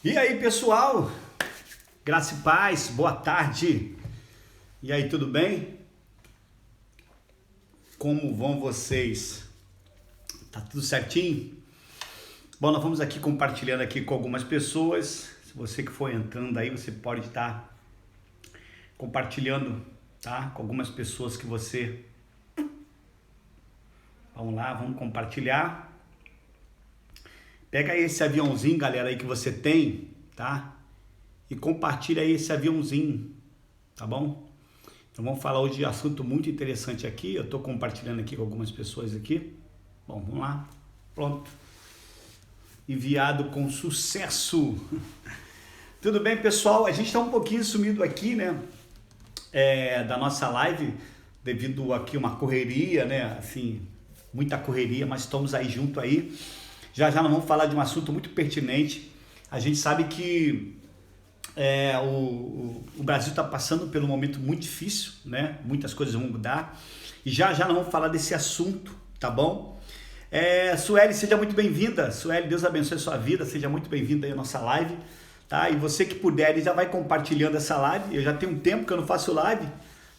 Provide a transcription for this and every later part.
E aí, pessoal? Graça e paz, boa tarde. E aí, tudo bem? Como vão vocês? Tá tudo certinho? Bom, nós vamos aqui compartilhando aqui com algumas pessoas. Se você que for entrando aí, você pode estar compartilhando, tá? Com algumas pessoas que você... Vamos lá, vamos compartilhar. Pega aí esse aviãozinho, galera, aí que você tem, tá? E compartilha aí esse aviãozinho, tá bom? Então vamos falar hoje de assunto muito interessante aqui. Eu tô compartilhando aqui com algumas pessoas aqui. Bom, vamos lá. Pronto. Enviado com sucesso. Tudo bem, pessoal? A gente tá um pouquinho sumido aqui, né? Da nossa live, devido aqui uma correria, né? Assim, muita correria, mas estamos aí junto aí. Já nós vamos falar de um assunto muito pertinente. A gente sabe que o Brasil está passando por um momento muito difícil, né? Muitas coisas vão mudar. E já nós vamos falar desse assunto, tá bom? Sueli, seja muito bem-vinda. Sueli, Deus abençoe a sua vida. Seja muito bem-vinda aí à nossa live, tá? E você que puder, já vai compartilhando essa live. Eu já tenho um tempo que eu não faço live,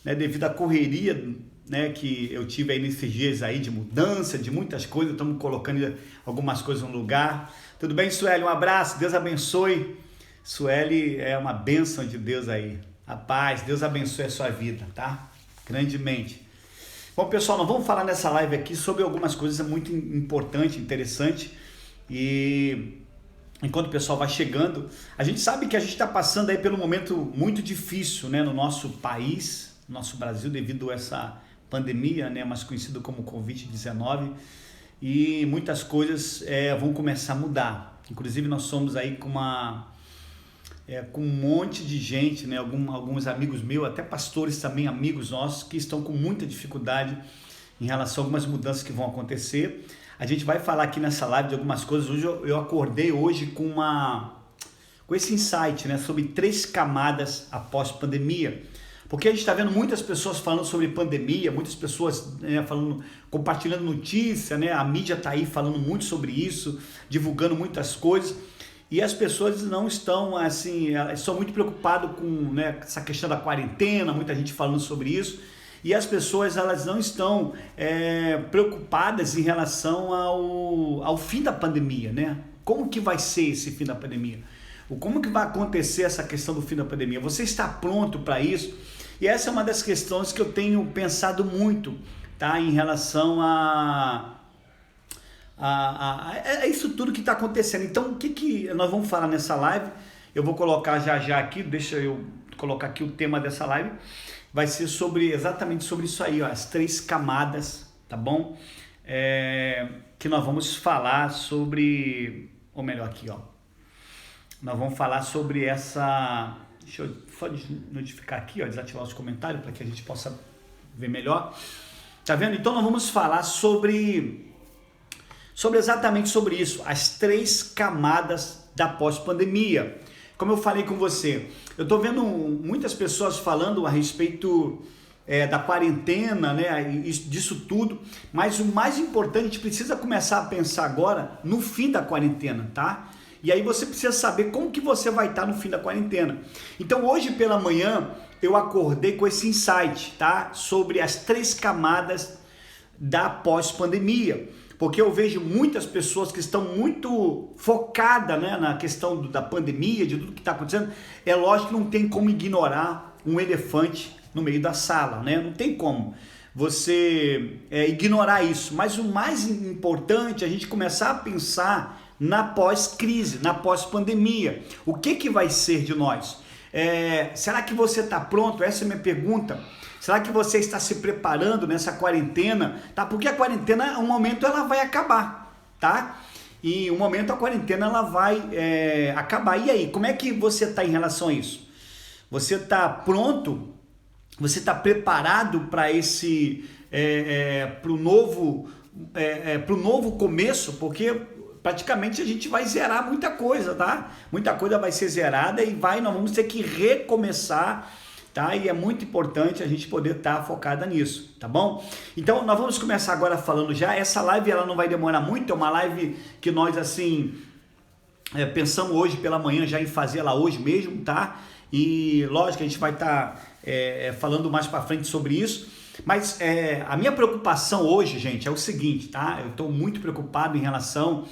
né? Devido à correria, né, que eu tive aí nesses dias aí de mudança, de muitas coisas, estamos colocando algumas coisas no lugar. Tudo bem, Sueli? Um abraço, Deus abençoe. Sueli é uma bênção de Deus aí. A paz, Deus abençoe a sua vida, tá? Grandemente. Bom, pessoal, nós vamos falar nessa live aqui sobre algumas coisas muito importantes, interessantes. E enquanto o pessoal vai chegando, a gente sabe que a gente está passando aí pelo momento muito difícil, né, no nosso país, no nosso Brasil, devido a essa pandemia, né, mais conhecido como Covid-19, e muitas coisas vão começar a mudar. Inclusive nós somos aí com um monte de gente, né, alguns amigos meus, até pastores também, amigos nossos, que estão com muita dificuldade em relação a algumas mudanças que vão acontecer. A gente vai falar aqui nessa live de algumas coisas. Hoje eu acordei hoje com esse insight, né, sobre 3 camadas após pandemia. Porque a gente está vendo muitas pessoas falando sobre pandemia, muitas pessoas, né, compartilhando notícia, né? A mídia está aí falando muito sobre isso, divulgando muitas coisas, e as pessoas não estão assim, estão muito preocupadas com, né, essa questão da quarentena, muita gente falando sobre isso, e as pessoas elas não estão preocupadas em relação ao fim da pandemia, né? Como que vai ser esse fim da pandemia? Como que vai acontecer essa questão do fim da pandemia? Você está pronto para isso? E essa é uma das questões que eu tenho pensado muito, tá? Em relação a isso tudo que está acontecendo. Então, o que nós vamos falar nessa live? Eu vou colocar já aqui, deixa eu colocar aqui o tema dessa live. Vai ser exatamente sobre isso aí, ó, as 3 camadas, tá bom? Que nós vamos falar sobre, ou melhor aqui, ó. Nós vamos falar sobre essa... Deixa eu só notificar aqui, ó, desativar os comentários para que a gente possa ver melhor. Tá vendo? Então nós vamos falar exatamente sobre isso, as 3 camadas da pós-pandemia. Como eu falei com você, eu estou vendo muitas pessoas falando a respeito da quarentena, né, disso tudo, mas o mais importante, a gente precisa começar a pensar agora no fim da quarentena, tá? E aí você precisa saber como que você vai estar no fim da quarentena. Então hoje pela manhã eu acordei com esse insight, tá? Sobre as 3 camadas da pós-pandemia. Porque eu vejo muitas pessoas que estão muito focadas, né, na questão da pandemia, de tudo que está acontecendo. É lógico que não tem como ignorar um elefante no meio da sala, né? Não tem como você ignorar isso. Mas o mais importante é a gente começar a pensar na pós-crise, na pós-pandemia. O que vai ser de nós? Será que você está pronto? Essa é a minha pergunta. Será que você está se preparando nessa quarentena? Tá? Porque a quarentena, um momento, ela vai acabar, tá? E um momento a quarentena ela vai acabar. E aí, como é que você está em relação a isso? Você está pronto? Você está preparado para pro novo começo? Porque praticamente a gente vai zerar muita coisa, tá? Muita coisa vai ser zerada e nós vamos ter que recomeçar, tá? E é muito importante a gente poder estar focada nisso, tá bom? Então nós vamos começar agora falando já. Essa live ela não vai demorar muito, é uma live que nós assim pensamos hoje pela manhã já em fazer ela hoje mesmo, tá? E lógico, a gente vai estar falando mais para frente sobre isso. Mas a minha preocupação hoje, gente, é o seguinte, tá? Eu estou muito preocupado em relação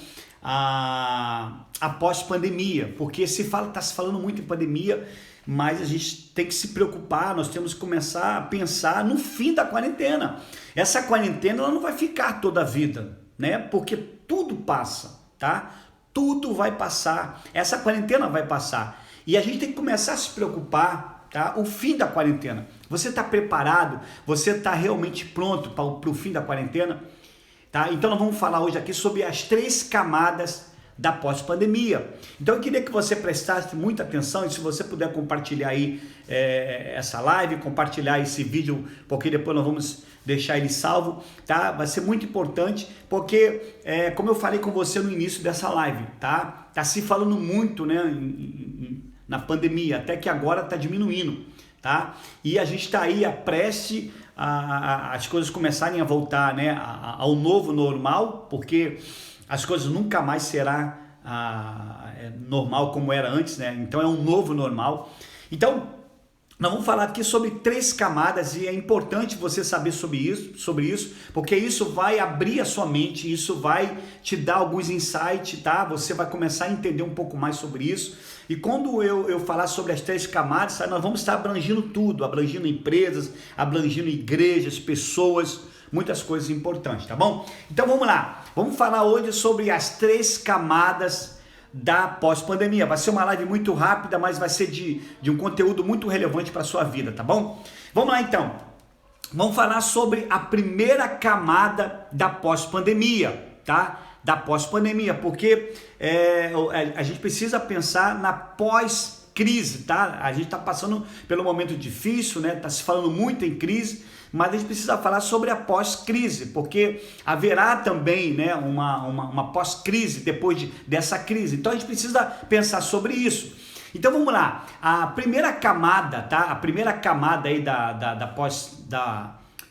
a pós-pandemia, porque está se falando muito em pandemia, mas a gente tem que se preocupar, nós temos que começar a pensar no fim da quarentena. Essa quarentena ela não vai ficar toda a vida, né? Porque tudo passa, tá? Tudo vai passar, essa quarentena vai passar. E a gente tem que começar a se preocupar, tá? O fim da quarentena. Você está preparado? Você está realmente pronto para o fim da quarentena? Tá? Então nós vamos falar hoje aqui sobre as 3 camadas da pós-pandemia. Então eu queria que você prestasse muita atenção e se você puder compartilhar aí essa live, compartilhar esse vídeo, porque depois nós vamos deixar ele salvo, tá? Vai ser muito importante, porque como eu falei com você no início dessa live, tá? Tá se falando muito, né, na pandemia, até que agora tá diminuindo, tá? E a gente tá aí prestes as coisas começarem a voltar, né, ao novo normal, porque as coisas nunca mais será normal como era antes, né? Então é um novo normal. Então nós vamos falar aqui sobre 3 camadas e é importante você saber sobre isso, porque isso vai abrir a sua mente, isso vai te dar alguns insights, tá? Você vai começar a entender um pouco mais sobre isso. E quando eu falar sobre as 3 camadas, nós vamos estar abrangindo tudo, abrangindo empresas, abrangindo igrejas, pessoas, muitas coisas importantes, tá bom? Então vamos lá, vamos falar hoje sobre as 3 camadas da pós-pandemia. Vai ser uma live muito rápida, mas vai ser de um conteúdo muito relevante para a sua vida, tá bom? Vamos lá então, vamos falar sobre a primeira camada da pós-pandemia, tá? Da pós-pandemia, porque a gente precisa pensar na pós-crise, tá? A gente está passando pelo momento difícil, né? Tá se falando muito em crise, mas a gente precisa falar sobre a pós-crise, porque haverá também, né, uma pós-crise depois dessa crise. Então a gente precisa pensar sobre isso. Então vamos lá, a primeira camada, tá? A primeira camada aí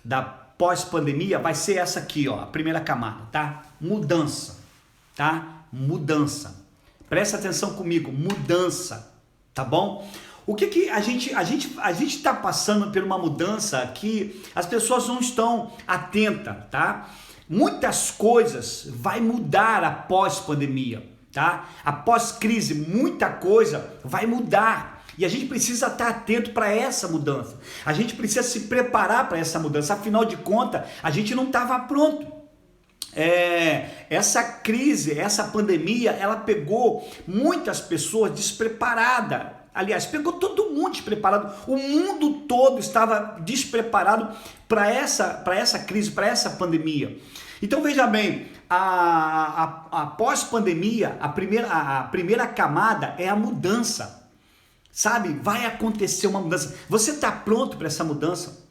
da pós-pandemia vai ser essa aqui, ó, a primeira camada, tá? Mudança, tá? Mudança. Presta atenção comigo, mudança, tá bom? O que a gente está passando por uma mudança que as pessoas não estão atentas, tá? Muitas coisas vai mudar após pandemia, tá? Após crise, muita coisa vai mudar. E a gente precisa estar atento para essa mudança. A gente precisa se preparar para essa mudança. Afinal de contas, a gente não estava pronto. Essa crise, essa pandemia, ela pegou muitas pessoas despreparadas. Aliás, pegou todo mundo despreparado. O mundo todo estava despreparado para essa crise, para essa pandemia. Então veja bem, a pós-pandemia, a primeira camada é a mudança. Sabe? Vai acontecer uma mudança. Você está pronto para essa mudança?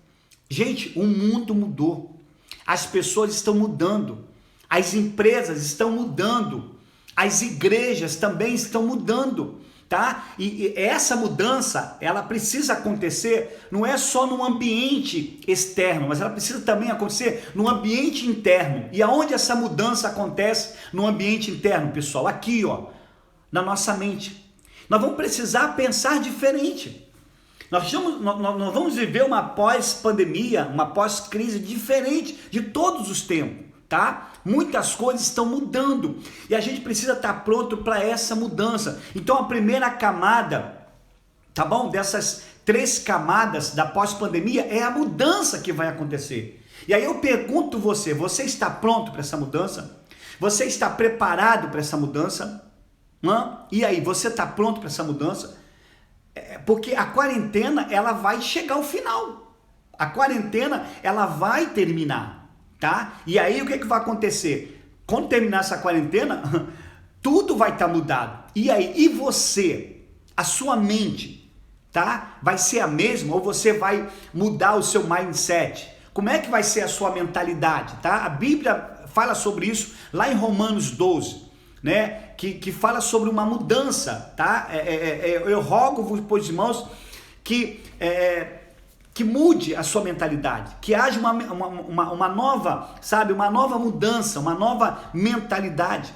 Gente, o mundo mudou. As pessoas estão mudando. As empresas estão mudando. As igrejas também estão mudando. Tá? E essa mudança, ela precisa acontecer, não é só no ambiente externo, mas ela precisa também acontecer no ambiente interno. E aonde essa mudança acontece no ambiente interno, pessoal? Aqui, ó, na nossa mente. Nós vamos precisar pensar diferente. Nós vamos viver uma pós-pandemia, uma pós-crise diferente de todos os tempos, tá? Muitas coisas estão mudando e a gente precisa estar pronto para essa mudança. Então a primeira camada, tá bom? Dessas 3 camadas da pós-pandemia é a mudança que vai acontecer. E aí eu pergunto você está pronto para essa mudança? Você está preparado para essa mudança? E aí, você está pronto para essa mudança? Porque a quarentena, ela vai chegar ao final. A quarentena, ela vai terminar. Tá? E aí o que vai acontecer? Quando terminar essa quarentena, tudo vai estar mudado. E aí, e você? A sua mente, tá? Vai ser a mesma ou você vai mudar o seu mindset? Como é que vai ser a sua mentalidade, tá? A Bíblia fala sobre isso lá em Romanos 12, né? Que fala sobre uma mudança, tá? Eu rogo-vos, pois, irmãos, que mude a sua mentalidade, que haja uma nova, sabe, uma nova mudança, uma nova mentalidade.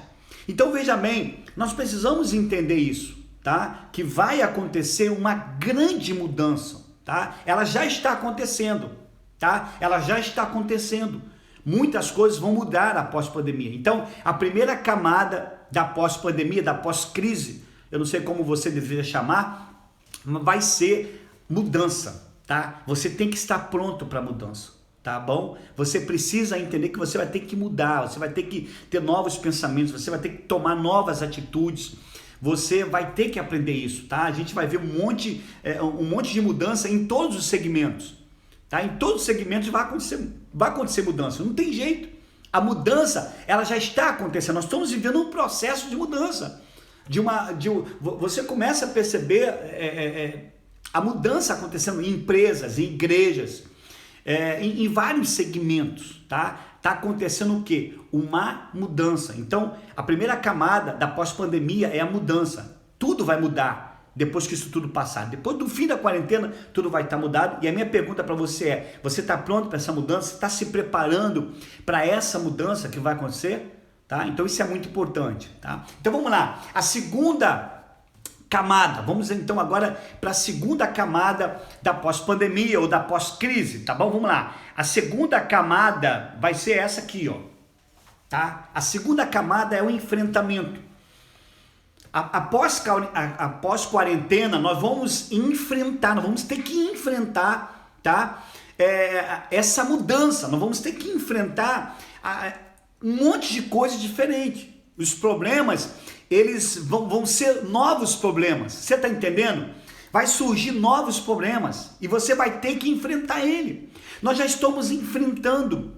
Então veja bem, nós precisamos entender isso, tá? Que vai acontecer uma grande mudança, tá? Ela já está acontecendo, tá? Ela já está acontecendo. Muitas coisas vão mudar após pandemia. Então, a primeira camada da pós-pandemia, da pós-crise, eu não sei como você deveria chamar, vai ser mudança, tá? Você tem que estar pronto para mudança, tá bom? Você precisa entender que você vai ter que mudar, você vai ter que ter novos pensamentos, você vai ter que tomar novas atitudes, você vai ter que aprender isso, tá? A gente vai ver um monte de mudança em todos os segmentos, tá? Em todos os segmentos vai acontecer mudança, não tem jeito. A mudança, ela já está acontecendo, nós estamos vivendo um processo de mudança. Você começa a perceber a mudança acontecendo em empresas, em igrejas, em vários segmentos, tá? Tá acontecendo o quê? Uma mudança. Então, a primeira camada da pós-pandemia é a mudança. Tudo vai mudar depois que isso tudo passar. Depois do fim da quarentena, tudo vai estar mudado. E a minha pergunta para você é, você está pronto para essa mudança? Está se preparando para essa mudança que vai acontecer? Tá? Então isso é muito importante, tá? Então vamos lá, a segunda camada, vamos então agora para a segunda camada da pós-pandemia ou da pós-crise, tá bom? Vamos lá, a segunda camada vai ser essa aqui, ó, tá? A segunda camada é o enfrentamento. Após quarentena, nós vamos ter que enfrentar, tá? Essa mudança, nós vamos ter que enfrentar um monte de coisas diferentes. Os problemas, eles vão ser novos problemas. Você está entendendo? Vai surgir novos problemas e você vai ter que enfrentar ele. Nós já estamos enfrentando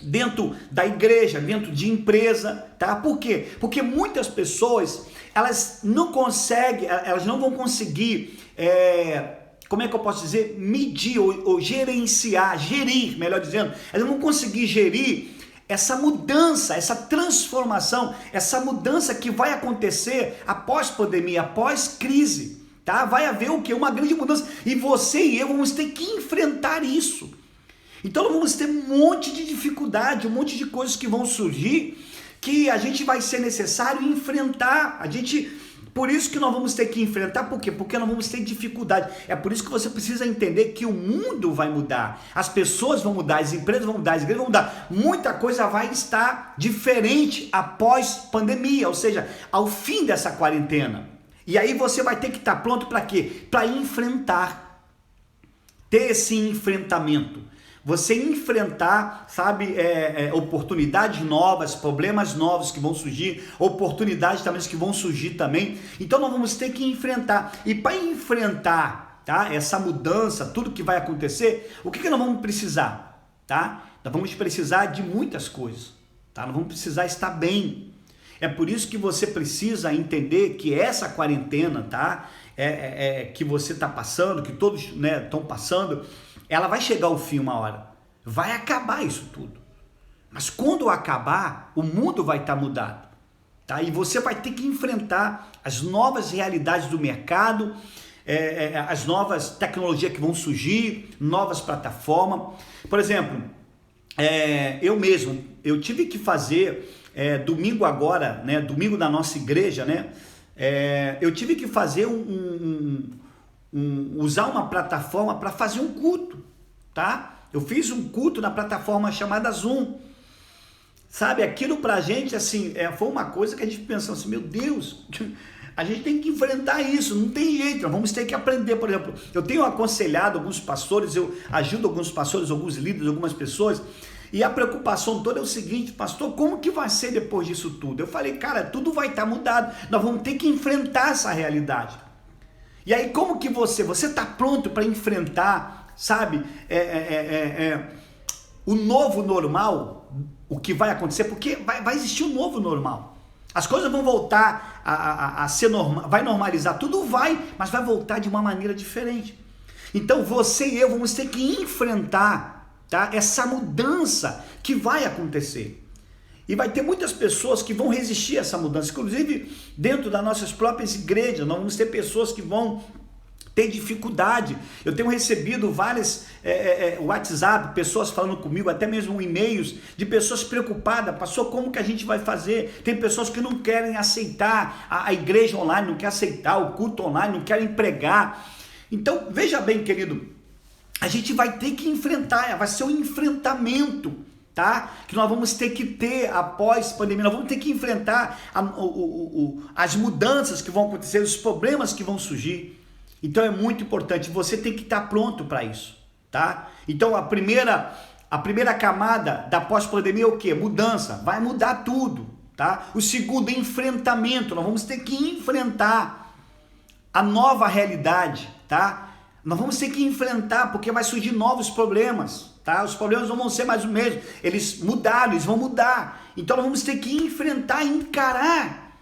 dentro da igreja, dentro de empresa, tá? Por quê? Porque muitas pessoas, elas não vão conseguir, como é que eu posso dizer? Medir ou gerir, melhor dizendo. Elas não vão conseguir gerir essa mudança, essa transformação, essa mudança que vai acontecer após pandemia, após crise, tá? Vai haver o quê? Uma grande mudança. E você e eu vamos ter que enfrentar isso. Então nós vamos ter um monte de dificuldade, um monte de coisas que vão surgir que a gente vai ser necessário enfrentar. Por isso que nós vamos ter que enfrentar, por quê? Porque nós vamos ter dificuldade. É por isso que você precisa entender que o mundo vai mudar, as pessoas vão mudar, as empresas vão mudar, as igrejas vão mudar. Muita coisa vai estar diferente após pandemia, ou seja, ao fim dessa quarentena. E aí você vai ter que estar pronto para quê? Para enfrentar, ter esse enfrentamento. Você enfrentar, sabe, oportunidades novas, problemas novos que vão surgir, oportunidades também que vão surgir também. Então nós vamos ter que enfrentar. E para enfrentar, tá, essa mudança, tudo que vai acontecer, o que nós vamos precisar? Tá? Nós vamos precisar de muitas coisas. Tá? Nós vamos precisar estar bem. É por isso que você precisa entender que essa quarentena, tá, que você está passando, que todos estão passando, ela vai chegar ao fim uma hora, vai acabar isso tudo, mas quando acabar, o mundo vai estar mudado, tá? E você vai ter que enfrentar as novas realidades do mercado, as novas tecnologias que vão surgir, novas plataformas. Por exemplo, eu tive que fazer, domingo agora, né, domingo da nossa igreja, né, eu tive que fazer usar uma plataforma para fazer um culto, tá? Eu fiz um culto na plataforma chamada Zoom. Sabe, aquilo pra gente, assim, foi uma coisa que a gente pensou assim, meu Deus, a gente tem que enfrentar isso, não tem jeito, nós vamos ter que aprender. Por exemplo, eu tenho aconselhado alguns pastores, eu ajudo alguns pastores, alguns líderes, algumas pessoas, e a preocupação toda é o seguinte, pastor, como que vai ser depois disso tudo? Eu falei, cara, tudo vai estar mudado, nós vamos ter que enfrentar essa realidade. E aí, como que você está pronto para enfrentar, sabe, o novo normal, o que vai acontecer? Porque vai existir um novo normal. As coisas vão voltar a ser normal, vai normalizar, tudo vai, mas vai voltar de uma maneira diferente. Então, você e eu vamos ter que enfrentar, tá, essa mudança que vai acontecer. E vai ter muitas pessoas que vão resistir a essa mudança, inclusive dentro das nossas próprias igrejas. Nós vamos ter pessoas que vão tem dificuldade. Eu tenho recebido várias WhatsApp, pessoas falando comigo, até mesmo e-mails de pessoas preocupadas. Pastor, como que a gente vai fazer? Tem pessoas que não querem aceitar a igreja online, não querem aceitar o culto online, não querem pregar. Então, veja bem, querido, a gente vai ter que enfrentar, vai ser um enfrentamento, tá? Que nós vamos ter que ter após pandemia, nós vamos ter que enfrentar as mudanças que vão acontecer, os problemas que vão surgir. Então é muito importante, você tem que estar pronto para isso, tá? Então a primeira camada da pós-pandemia é o quê? Mudança, vai mudar tudo, tá? O segundo, enfrentamento, nós vamos ter que enfrentar a nova realidade, tá? Nós vamos ter que enfrentar, porque vai surgir novos problemas, tá? Os problemas não vão ser mais os mesmos, eles mudaram, eles vão mudar. Então nós vamos ter que enfrentar e encarar,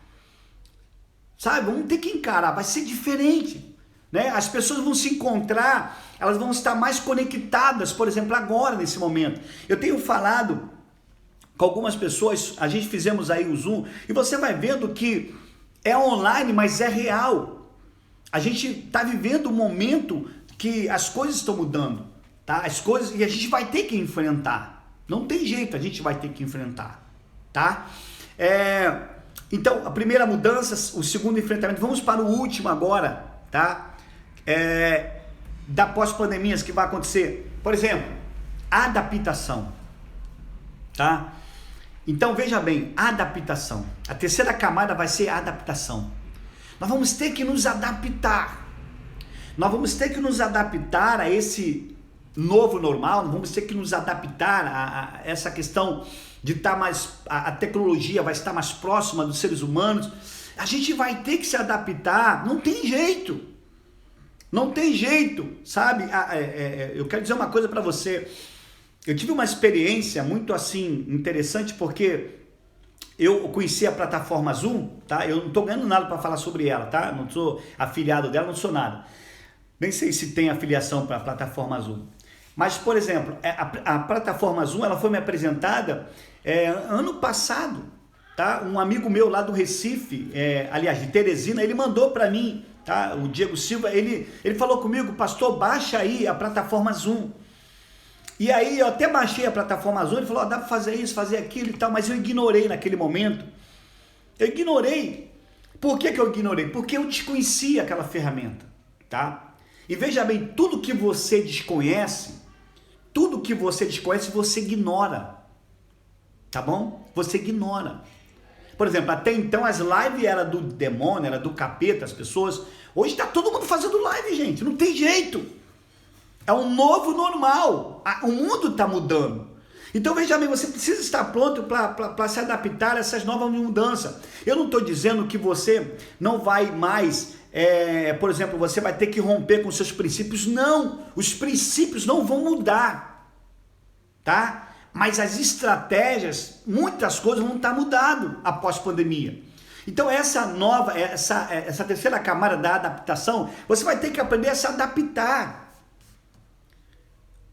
sabe? Vamos ter que encarar, vai ser diferente. Né? As pessoas vão se encontrar, elas vão estar mais conectadas, por exemplo, agora, nesse momento. Eu tenho falado com algumas pessoas, a gente fizemos aí o Zoom, e você vai vendo que é online, mas é real. A gente está vivendo um momento que as coisas estão mudando, tá? As coisas, e a gente vai ter que enfrentar. Não tem jeito, a gente vai ter que enfrentar, tá? Então, a primeira mudança, o segundo enfrentamento, vamos para o último agora, tá? Da pós-pandemias que vai acontecer, por exemplo, adaptação, tá? Então veja bem, adaptação, a terceira camada vai ser a adaptação. Nós vamos ter que nos adaptar, a esse novo normal, nós vamos ter que nos adaptar a essa questão de estar mais, a tecnologia vai estar mais próxima dos seres humanos, a gente vai ter que se adaptar, não tem jeito. Não tem jeito, sabe? Eu quero dizer uma coisa para você. Eu tive uma experiência muito assim interessante porque eu conheci a plataforma Zoom, tá? Eu não estou ganhando nada para falar sobre ela, tá? Não sou afiliado dela, não sou nada. Nem sei se tem afiliação para a plataforma Zoom. Mas, por exemplo, a plataforma Zoom, ela foi me apresentada ano passado, tá? Um amigo meu lá do Recife, aliás, de Teresina, ele mandou para mim. Tá? O Diego Silva, ele falou comigo, pastor, baixa aí a plataforma Zoom. E aí eu até baixei a plataforma Zoom, ele falou, dá para fazer isso, fazer aquilo e tal, mas eu ignorei naquele momento. Eu ignorei. Por que eu ignorei? Porque eu desconhecia aquela ferramenta, tá? E veja bem, tudo que você desconhece, você ignora, tá bom? Você ignora. Por exemplo, até então as lives eram do demônio, era do capeta, as pessoas. Hoje está todo mundo fazendo live, gente, não tem jeito. É um novo normal, o mundo está mudando. Então veja bem, você precisa estar pronto para se adaptar a essas novas mudanças. Eu não estou dizendo que você não vai mais, por exemplo, você vai ter que romper com seus princípios. Não, os princípios não vão mudar, tá? Mas as estratégias, muitas coisas vão estar mudando após pandemia. Então essa terceira camada da adaptação, você vai ter que aprender a se adaptar.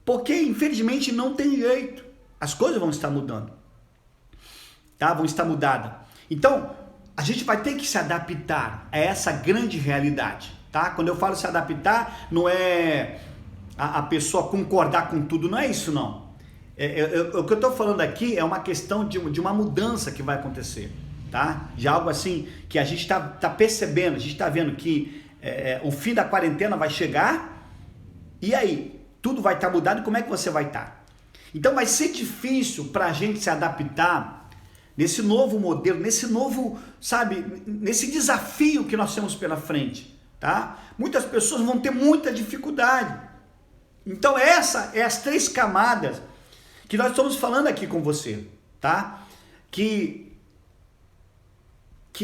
Porque infelizmente não tem jeito. As coisas vão estar mudando. Tá? Vão estar mudadas. Então, a gente vai ter que se adaptar a essa grande realidade. Tá? Quando eu falo se adaptar, não é a pessoa concordar com tudo, não é isso não. O que eu estou falando aqui é uma questão de uma mudança que vai acontecer, tá? De algo assim que a gente está percebendo, a gente está vendo que o fim da quarentena vai chegar e aí, tudo vai estar mudado e como é que você vai estar? Então vai ser difícil para a gente se adaptar nesse novo modelo, nesse novo, sabe, nesse desafio que nós temos pela frente, tá? Muitas pessoas vão ter muita dificuldade. Então essa é as três camadas que nós estamos falando aqui com você, tá? Que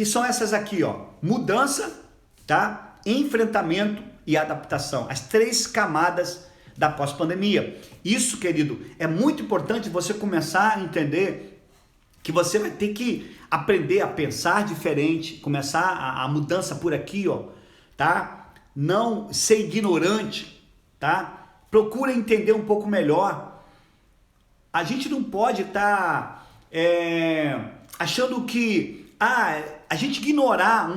são essas aqui, ó, mudança, tá? Enfrentamento e adaptação, as três camadas da pós-pandemia. Isso, querido, é muito importante você começar a entender que você vai ter que aprender a pensar diferente, começar a mudança por aqui, ó, tá? Não ser ignorante, tá? Procura entender um pouco melhor. A gente não pode estar achando que a gente ignorar,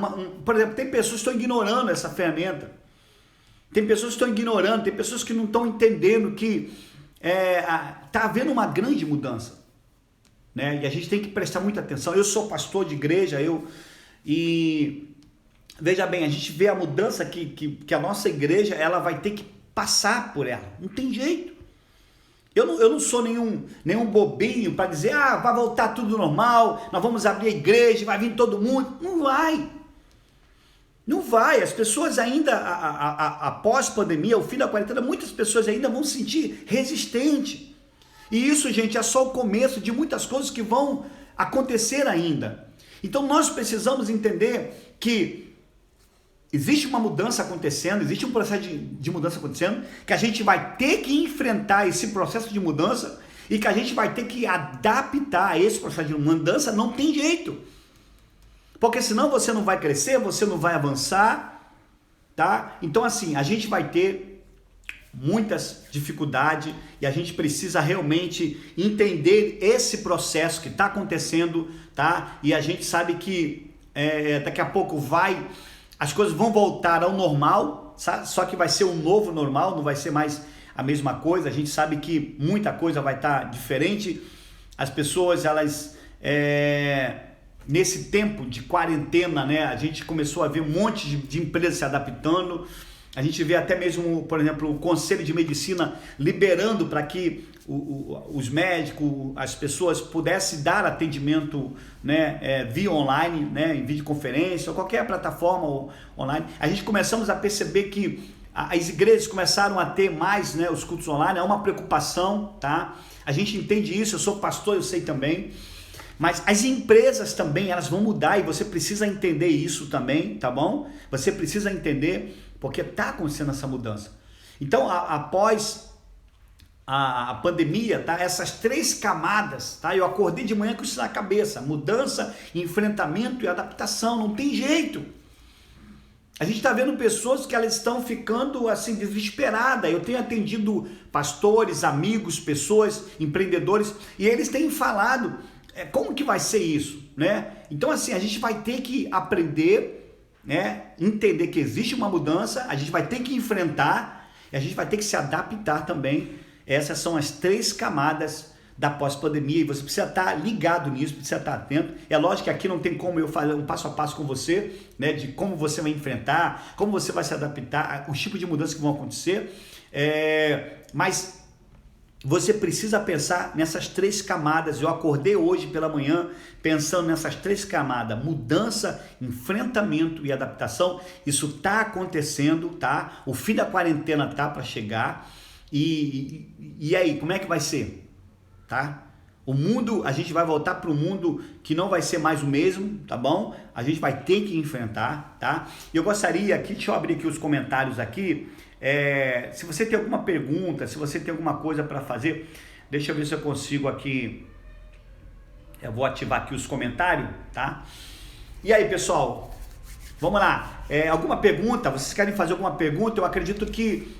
por exemplo, tem pessoas que estão ignorando essa ferramenta, Tem pessoas que estão ignorando, tem pessoas que não estão entendendo que está havendo uma grande mudança, né? E a gente tem que prestar muita atenção. Eu sou pastor de igreja, e veja bem, a gente vê a mudança que a nossa igreja ela vai ter que passar por ela. Não tem jeito. Eu não sou nenhum bobinho para dizer, vai voltar tudo normal, nós vamos abrir a igreja, vai vir todo mundo. Não vai. Não vai. As pessoas ainda, após pandemia, o fim da quarentena, muitas pessoas ainda vão se sentir resistentes. E isso, gente, é só o começo de muitas coisas que vão acontecer ainda. Então nós precisamos entender que existe uma mudança acontecendo, existe um processo de mudança acontecendo, que a gente vai ter que enfrentar esse processo de mudança e que a gente vai ter que adaptar a esse processo de mudança, não tem jeito. Porque senão você não vai crescer, você não vai avançar, tá? Então assim, a gente vai ter muitas dificuldades e a gente precisa realmente entender esse processo que está acontecendo, tá? E a gente sabe que daqui a pouco as coisas vão voltar ao normal, sabe? Só que vai ser um novo normal, não vai ser mais a mesma coisa. A gente sabe que muita coisa vai estar diferente. As pessoas, elas... Nesse tempo de quarentena, né, a gente começou a ver um monte de empresas se adaptando. A gente vê até mesmo, por exemplo, o Conselho de Medicina liberando para que os médicos, as pessoas pudessem dar atendimento, né, via online, né, em videoconferência ou qualquer plataforma online. A gente começamos a perceber que as igrejas começaram a ter mais, né, os cultos online. É uma preocupação, tá? A gente entende isso, eu sou pastor, eu sei também. Mas as empresas também, elas vão mudar e você precisa entender isso também, tá bom? Você precisa entender porque está acontecendo essa mudança. Então, após a pandemia, tá? Essas 3 camadas, tá? Eu acordei de manhã com isso na cabeça: mudança, enfrentamento e adaptação. Não tem jeito. A gente está vendo pessoas que elas estão ficando assim desesperadas. Eu tenho atendido pastores, amigos, pessoas, empreendedores, e eles têm falado como que vai ser isso, né? Então assim, a gente vai ter que aprender, né? Entender que existe uma mudança, a gente vai ter que enfrentar e a gente vai ter que se adaptar também. Essas são as 3 camadas da pós-pandemia e você precisa estar ligado nisso, precisa estar atento. É lógico que aqui não tem como eu fazer um passo a passo com você, né? De como você vai enfrentar, como você vai se adaptar, os tipos de mudanças que vão acontecer, mas você precisa pensar nessas 3 camadas. Eu acordei hoje pela manhã pensando nessas 3 camadas: mudança, enfrentamento e adaptação. Isso está acontecendo, tá? O fim da quarentena tá para chegar. E aí, como é que vai ser? Tá? O mundo, a gente vai voltar para um mundo que não vai ser mais o mesmo, tá bom? A gente vai ter que enfrentar, tá? E eu gostaria aqui, deixa eu abrir aqui os comentários aqui. Se você tem alguma pergunta, se você tem alguma coisa para fazer, deixa eu ver se eu consigo aqui. Eu vou ativar aqui os comentários, tá? E aí, pessoal, vamos lá. Alguma pergunta? Vocês querem fazer alguma pergunta? Eu acredito que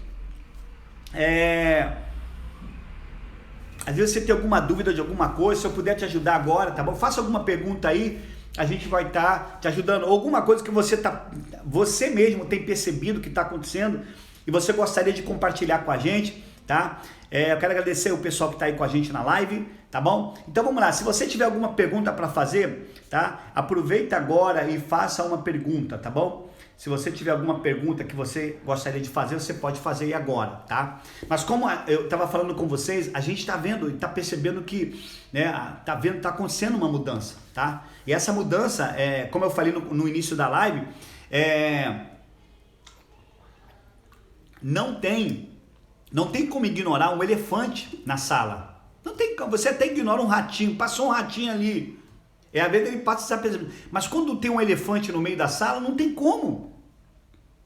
às vezes você tem alguma dúvida de alguma coisa. Se eu puder te ajudar agora, tá bom? Faça alguma pergunta aí, a gente vai estar te ajudando. Alguma coisa que você mesmo tem percebido que está acontecendo e você gostaria de compartilhar com a gente, tá? Eu quero agradecer o pessoal que está aí com a gente na live, tá bom? Então vamos lá, se você tiver alguma pergunta para fazer, tá? Aproveita agora e faça uma pergunta, tá bom? Se você tiver alguma pergunta que você gostaria de fazer, você pode fazer aí agora, tá? Mas como eu estava falando com vocês, a gente está vendo e está percebendo que, né, tá acontecendo uma mudança, tá? E essa mudança, como eu falei no início da live, não tem como ignorar um elefante na sala. Não tem como, você até ignora um ratinho, passou um ratinho ali. Às vezes ele passa desapercebido. Mas quando tem um elefante no meio da sala, não tem como,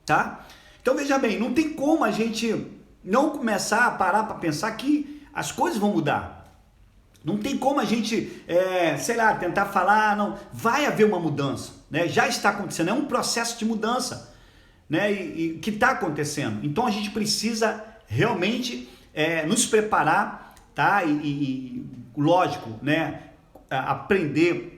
tá? Então veja bem, não tem como a gente não começar a parar para pensar que as coisas vão mudar. Não tem como a gente, tentar falar, não, vai haver uma mudança, né? Já está acontecendo, é um processo de mudança, né? E que está acontecendo. Então a gente precisa realmente nos preparar, tá? E lógico, né? Aprender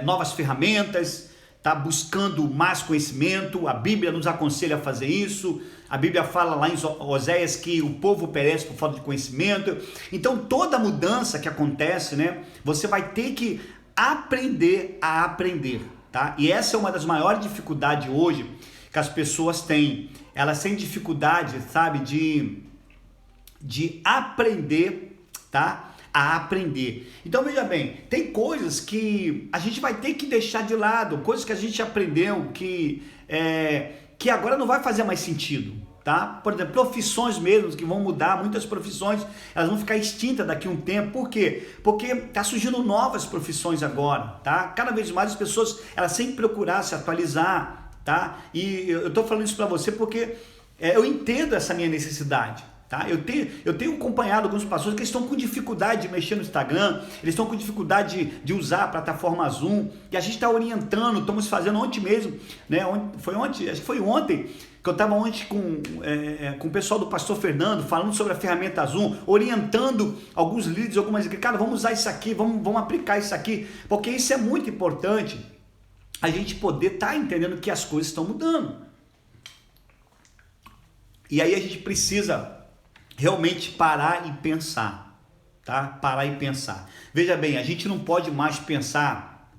novas ferramentas, tá buscando mais conhecimento, a Bíblia nos aconselha a fazer isso, a Bíblia fala lá em Oséias que o povo perece por falta de conhecimento. Então toda mudança que acontece, né, você vai ter que aprender a aprender, tá? E essa é uma das maiores dificuldades hoje que as pessoas têm. Elas têm dificuldade, sabe, de aprender, tá? A aprender. Então veja bem, tem coisas que a gente vai ter que deixar de lado, coisas que a gente aprendeu que agora não vai fazer mais sentido, tá? Por exemplo, profissões mesmo que vão mudar, muitas profissões elas vão ficar extintas daqui a um tempo. Por quê? Porque tá surgindo novas profissões agora, tá? Cada vez mais as pessoas elas têm que procurar se atualizar, tá? E eu tô falando isso para você porque eu entendo essa minha necessidade. Tá? Eu tenho acompanhado alguns pastores que estão com dificuldade de mexer no Instagram, eles estão com dificuldade de usar a plataforma Zoom, e a gente está orientando, estamos fazendo ontem mesmo, né? Acho que foi ontem, que eu estava ontem com o pessoal do pastor Fernando, falando sobre a ferramenta Zoom, orientando alguns líderes, algumas igrejas, cara, vamos usar isso aqui, vamos aplicar isso aqui, porque isso é muito importante, a gente poder estar entendendo que as coisas estão mudando. E aí a gente precisa realmente parar e pensar, tá? Parar e pensar. Veja bem, a gente não pode mais pensar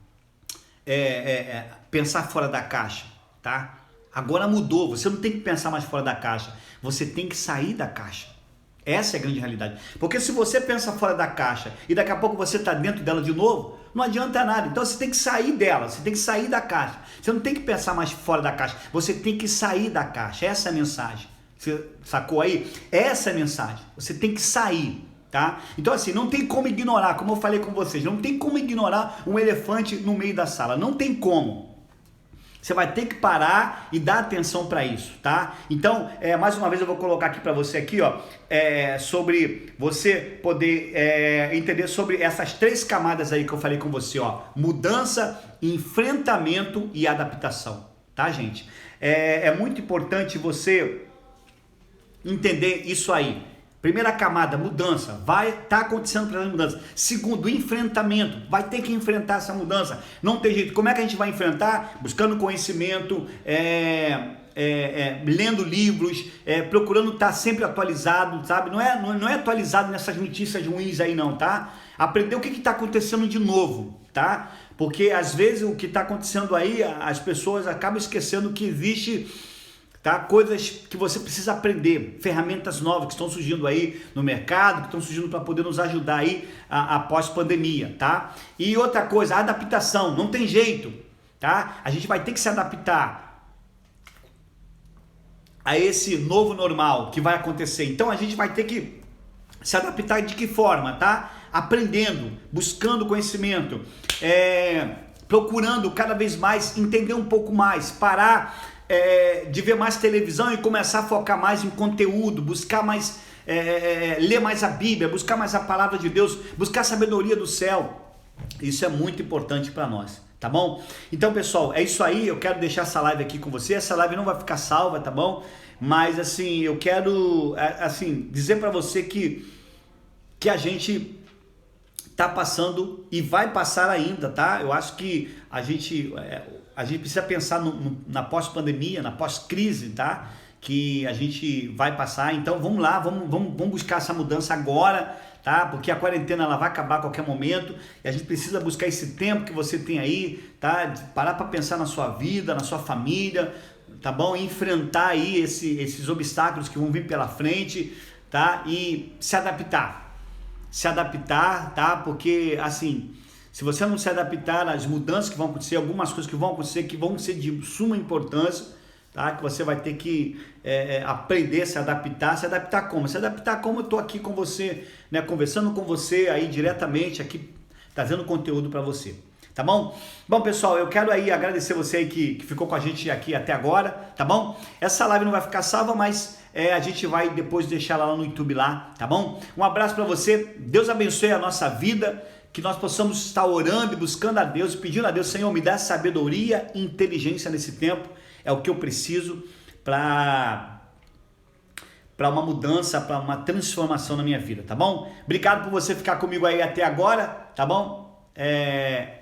pensar fora da caixa, tá? Agora mudou, você não tem que pensar mais fora da caixa, você tem que sair da caixa. Essa é a grande realidade. Porque se você pensa fora da caixa e daqui a pouco você está dentro dela de novo, não adianta nada. Então você tem que sair dela, você tem que sair da caixa. Você não tem que pensar mais fora da caixa, você tem que sair da caixa. Essa é a mensagem. Você sacou aí? Essa é a mensagem. Você tem que sair, tá? Então assim, não tem como ignorar, como eu falei com vocês, não tem como ignorar um elefante no meio da sala. Não tem como. Você vai ter que parar e dar atenção para isso, tá? Então, mais uma vez eu vou colocar aqui para você aqui, ó, sobre você poder entender sobre essas 3 camadas aí que eu falei com você, ó, mudança, enfrentamento e adaptação, tá, gente? É muito importante você entender isso aí. Primeira camada, mudança, vai estar acontecendo para mudança. Segundo, enfrentamento, vai ter que enfrentar essa mudança. Não tem jeito. Como é que a gente vai enfrentar? Buscando conhecimento, lendo livros, procurando estar sempre atualizado, sabe? Não é atualizado nessas notícias ruins aí não, tá? Aprender o que está acontecendo de novo, tá? Porque às vezes o que está acontecendo aí, as pessoas acabam esquecendo que existe, tá? Coisas que você precisa aprender, ferramentas novas que estão surgindo aí no mercado, que estão surgindo para poder nos ajudar aí após pandemia, tá? E outra coisa, a adaptação, não tem jeito, tá? A gente vai ter que se adaptar a esse novo normal que vai acontecer. Então a gente vai ter que se adaptar de que forma, tá? Aprendendo, buscando conhecimento, procurando cada vez mais entender um pouco mais, parar de ver mais televisão e começar a focar mais em conteúdo, buscar mais, ler mais a Bíblia, buscar mais a palavra de Deus, buscar a sabedoria do céu. Isso é muito importante para nós, tá bom? Então, pessoal, é isso aí. Eu quero deixar essa live aqui com você. Essa live não vai ficar salva, tá bom? Mas assim, eu quero assim dizer para você que a gente tá passando e vai passar ainda, tá? Eu acho que a gente precisa pensar na pós-pandemia, na pós-crise, tá? Que a gente vai passar. Então vamos lá, vamos buscar essa mudança agora, tá? Porque a quarentena ela vai acabar a qualquer momento e a gente precisa buscar esse tempo que você tem aí, tá? De parar para pensar na sua vida, na sua família, tá bom? E enfrentar aí esses obstáculos que vão vir pela frente, tá? E se adaptar, tá? Porque assim, se você não se adaptar às mudanças que vão acontecer, algumas coisas que vão acontecer que vão ser de suma importância, tá? Que você vai ter que aprender a se adaptar como? Se adaptar como eu tô aqui com você, né? Conversando com você aí diretamente, aqui trazendo conteúdo para você, tá bom? Bom, pessoal, eu quero aí agradecer você aí que ficou com a gente aqui até agora, tá bom? Essa live não vai ficar salva, mas a gente vai depois deixar ela lá no YouTube lá, tá bom? Um abraço para você, Deus abençoe a nossa vida, que nós possamos estar orando e buscando a Deus, pedindo a Deus, Senhor, me dá sabedoria e inteligência nesse tempo, é o que eu preciso para uma mudança, para uma transformação na minha vida, tá bom? Obrigado por você ficar comigo aí até agora, tá bom?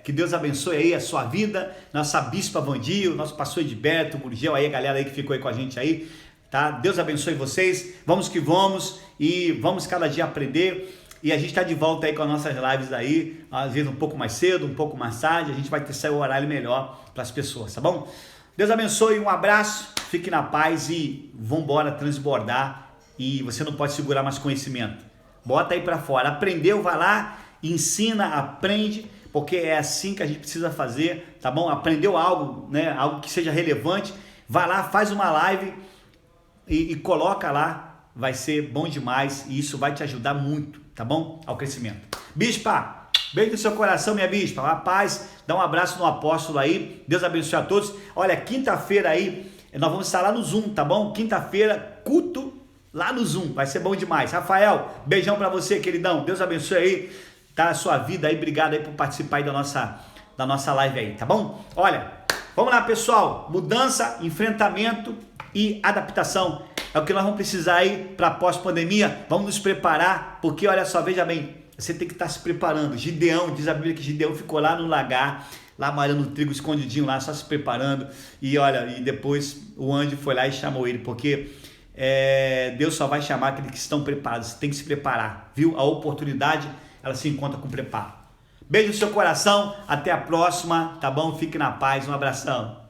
Que Deus abençoe aí a sua vida, nossa Bispa Vandio, nosso pastor Edberto, Gurgel, aí a galera aí que ficou aí com a gente aí, tá? Deus abençoe vocês, vamos que vamos e vamos cada dia aprender. E a gente está de volta aí com as nossas lives aí, às vezes um pouco mais cedo, um pouco mais tarde, a gente vai ter sair o horário melhor para as pessoas, tá bom? Deus abençoe, um abraço, fique na paz e vambora transbordar. E você não pode segurar mais conhecimento, bota aí para fora, aprendeu, vai lá, ensina, aprende, porque é assim que a gente precisa fazer, tá bom? Aprendeu algo, né? Algo que seja relevante, vai lá, faz uma live e coloca lá, vai ser bom demais e isso vai te ajudar muito, tá bom? Ao crescimento. Bispa, beijo no seu coração, minha bispa, a paz, dá um abraço no apóstolo aí, Deus abençoe a todos. Olha, quinta-feira aí, nós vamos estar lá no Zoom, tá bom? Quinta-feira, culto lá no Zoom, vai ser bom demais. Rafael, beijão pra você, queridão, Deus abençoe aí, tá? A sua vida aí, obrigado aí por participar aí da nossa live aí, tá bom? Olha, vamos lá, pessoal, mudança, enfrentamento e adaptação, é o que nós vamos precisar aí para pós-pandemia. Vamos nos preparar, porque olha só, veja bem, você tem que estar se preparando. Gideão, diz a Bíblia que Gideão ficou lá no lagar, lá malhando o trigo escondidinho lá, só se preparando, e olha, e depois o anjo foi lá e chamou ele, porque Deus só vai chamar aqueles que estão preparados. Você tem que se preparar, viu? A oportunidade, ela se encontra com preparo. Beijo no seu coração, até a próxima, tá bom? Fique na paz, um abração.